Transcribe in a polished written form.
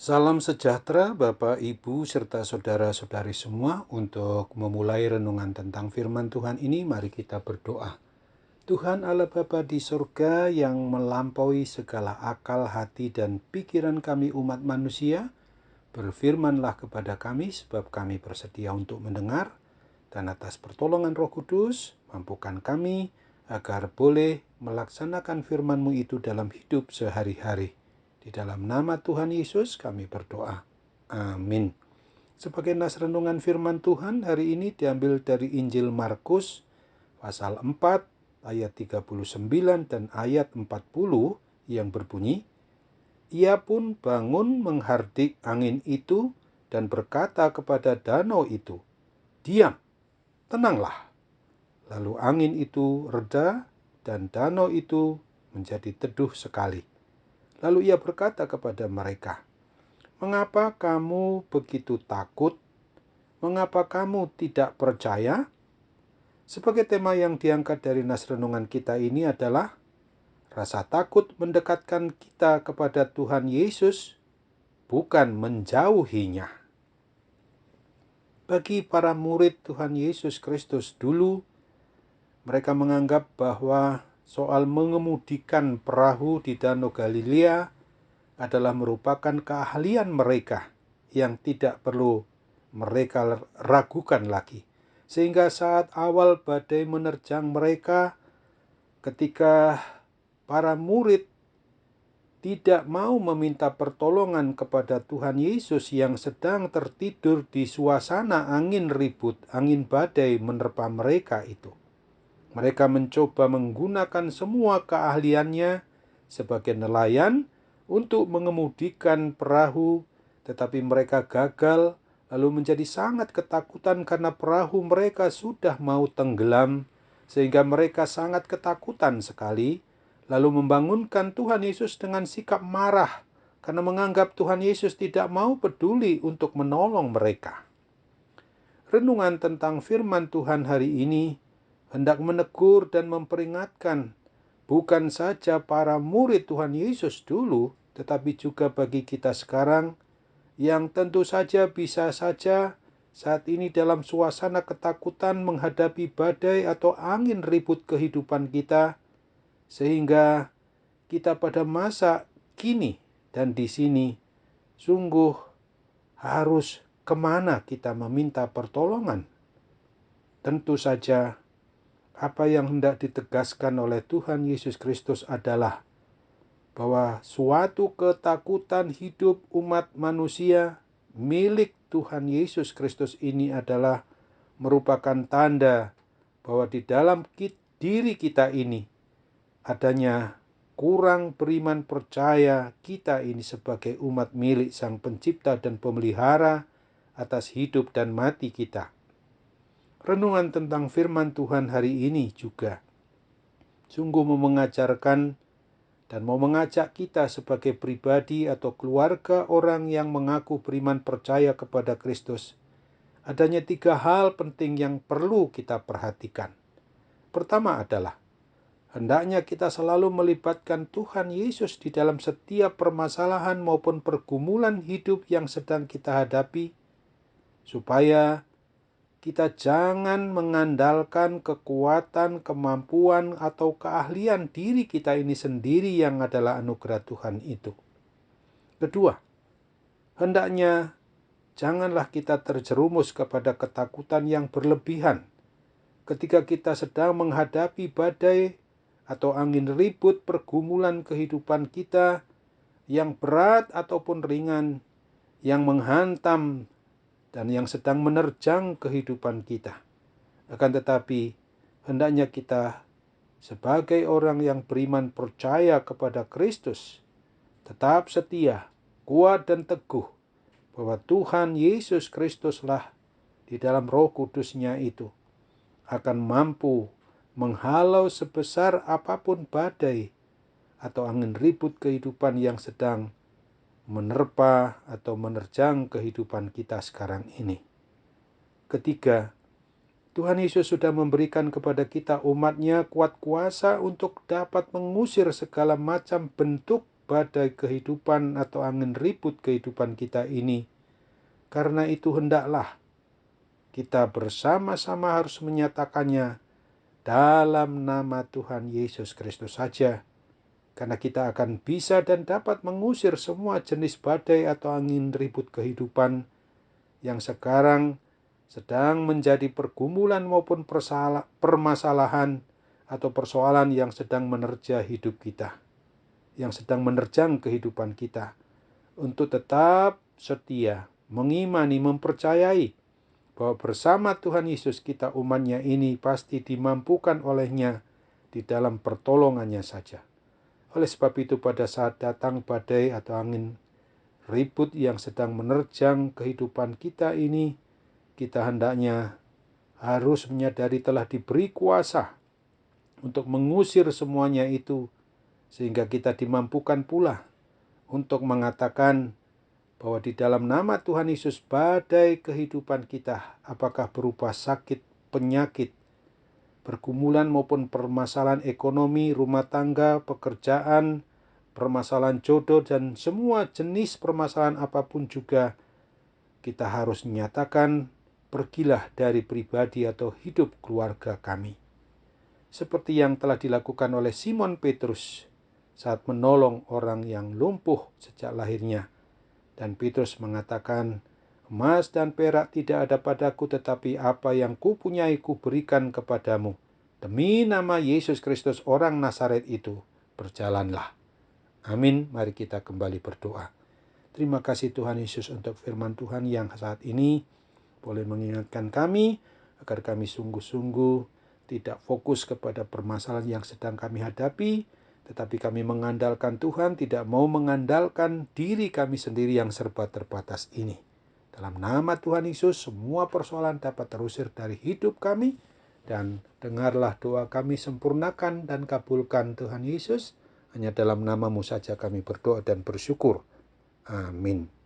Salam sejahtera Bapak, Ibu, serta saudara-saudari semua. Untuk memulai renungan tentang firman Tuhan ini, mari kita berdoa. Tuhan Allah Bapa di surga yang melampaui segala akal, hati, dan pikiran kami umat manusia, berfirmanlah kepada kami sebab kami bersedia untuk mendengar, dan atas pertolongan Roh Kudus, mampukan kami agar boleh melaksanakan firman-Mu itu dalam hidup sehari-hari. Di dalam nama Tuhan Yesus kami berdoa. Amin. Sebagai nas renungan firman Tuhan hari ini diambil dari Injil Markus pasal 4 ayat 39 dan ayat 40 yang berbunyi, "Ia pun bangun menghardik angin itu dan berkata kepada danau itu, 'Diam, tenanglah.' Lalu angin itu reda dan danau itu menjadi teduh sekali. Lalu ia berkata kepada mereka, 'Mengapa kamu begitu takut? Mengapa kamu tidak percaya?' Sebagai tema yang diangkat dari nas renungan kita ini adalah rasa takut mendekatkan kita kepada Tuhan Yesus, bukan menjauhinya. Bagi para murid Tuhan Yesus Kristus dulu, mereka menganggap bahwa soal mengemudikan perahu di Danau Galilea adalah merupakan keahlian mereka yang tidak perlu mereka ragukan lagi. Sehingga saat awal badai menerjang mereka, ketika para murid tidak mau meminta pertolongan kepada Tuhan Yesus yang sedang tertidur di suasana angin ribut, angin badai menerpa mereka itu. Mereka mencoba menggunakan semua keahliannya sebagai nelayan untuk mengemudikan perahu, tetapi mereka gagal, lalu menjadi sangat ketakutan karena perahu mereka sudah mau tenggelam, sehingga mereka sangat ketakutan sekali, lalu membangunkan Tuhan Yesus dengan sikap marah karena menganggap Tuhan Yesus tidak mau peduli untuk menolong mereka. Renungan tentang firman Tuhan hari ini hendak menegur dan memperingatkan bukan saja para murid Tuhan Yesus dulu, tetapi juga bagi kita sekarang yang tentu saja bisa saja saat ini dalam suasana ketakutan menghadapi badai atau angin ribut kehidupan kita, sehingga kita pada masa kini dan di sini sungguh harus kemana kita meminta pertolongan. Tentu saja apa yang hendak ditegaskan oleh Tuhan Yesus Kristus adalah bahwa suatu ketakutan hidup umat manusia milik Tuhan Yesus Kristus ini adalah merupakan tanda bahwa di dalam diri kita ini adanya kurang beriman percaya kita ini sebagai umat milik Sang Pencipta dan Pemelihara atas hidup dan mati kita. Renungan tentang firman Tuhan hari ini juga sungguh mengajarkan dan mau mengajak kita sebagai pribadi atau keluarga orang yang mengaku beriman percaya kepada Kristus. Adanya 3 hal penting yang perlu kita perhatikan. Pertama adalah, hendaknya kita selalu melibatkan Tuhan Yesus di dalam setiap permasalahan maupun pergumulan hidup yang sedang kita hadapi, supaya kita jangan mengandalkan kekuatan, kemampuan, atau keahlian diri kita ini sendiri yang adalah anugerah Tuhan itu. Kedua, hendaknya janganlah kita terjerumus kepada ketakutan yang berlebihan ketika kita sedang menghadapi badai atau angin ribut pergumulan kehidupan kita yang berat ataupun ringan, yang menghantam dan yang sedang menerjang kehidupan kita. Akan tetapi, hendaknya kita sebagai orang yang beriman percaya kepada Kristus, tetap setia, kuat dan teguh, bahwa Tuhan Yesus Kristuslah di dalam Roh Kudus-Nya itu akan mampu menghalau sebesar apapun badai atau angin ribut kehidupan yang sedang menerpa atau menerjang kehidupan kita sekarang ini. Ketiga, Tuhan Yesus sudah memberikan kepada kita umat-Nya kuat kuasa untuk dapat mengusir segala macam bentuk badai kehidupan atau angin ribut kehidupan kita ini. Karena itu hendaklah kita bersama-sama harus menyatakannya dalam nama Tuhan Yesus Kristus saja. Karena kita akan bisa dan dapat mengusir semua jenis badai atau angin ribut kehidupan yang sekarang sedang menjadi pergumulan maupun permasalahan atau persoalan yang sedang menerjang hidup kita, yang sedang menerjang kehidupan kita, untuk tetap setia, mengimani, mempercayai bahwa bersama Tuhan Yesus kita umatnya ini pasti dimampukan olehnya di dalam pertolongannya saja. Oleh sebab itu pada saat datang badai atau angin ribut yang sedang menerjang kehidupan kita ini, kita hendaknya harus menyadari telah diberi kuasa untuk mengusir semuanya itu, sehingga kita dimampukan pula untuk mengatakan bahwa di dalam nama Tuhan Yesus badai kehidupan kita, apakah berupa sakit, penyakit, pergumulan maupun permasalahan ekonomi, rumah tangga, pekerjaan, permasalahan jodoh, dan semua jenis permasalahan apapun juga, kita harus menyatakan, pergilah dari pribadi atau hidup keluarga kami. Seperti yang telah dilakukan oleh Simon Petrus saat menolong orang yang lumpuh sejak lahirnya. Dan Petrus mengatakan, emas dan perak tidak ada padaku, tetapi apa yang kupunyai kuberikan kepadamu. Demi nama Yesus Kristus orang Nazaret itu, berjalanlah. Amin. Mari kita kembali berdoa. Terima kasih Tuhan Yesus untuk firman Tuhan yang saat ini boleh mengingatkan kami agar kami sungguh-sungguh tidak fokus kepada permasalahan yang sedang kami hadapi, tetapi kami mengandalkan Tuhan, tidak mau mengandalkan diri kami sendiri yang serba terbatas ini. Dalam nama Tuhan Yesus, semua persoalan dapat terusir dari hidup kami, dan dengarlah doa kami, sempurnakan dan kabulkan Tuhan Yesus. Hanya dalam nama-Mu saja kami berdoa dan bersyukur. Amin.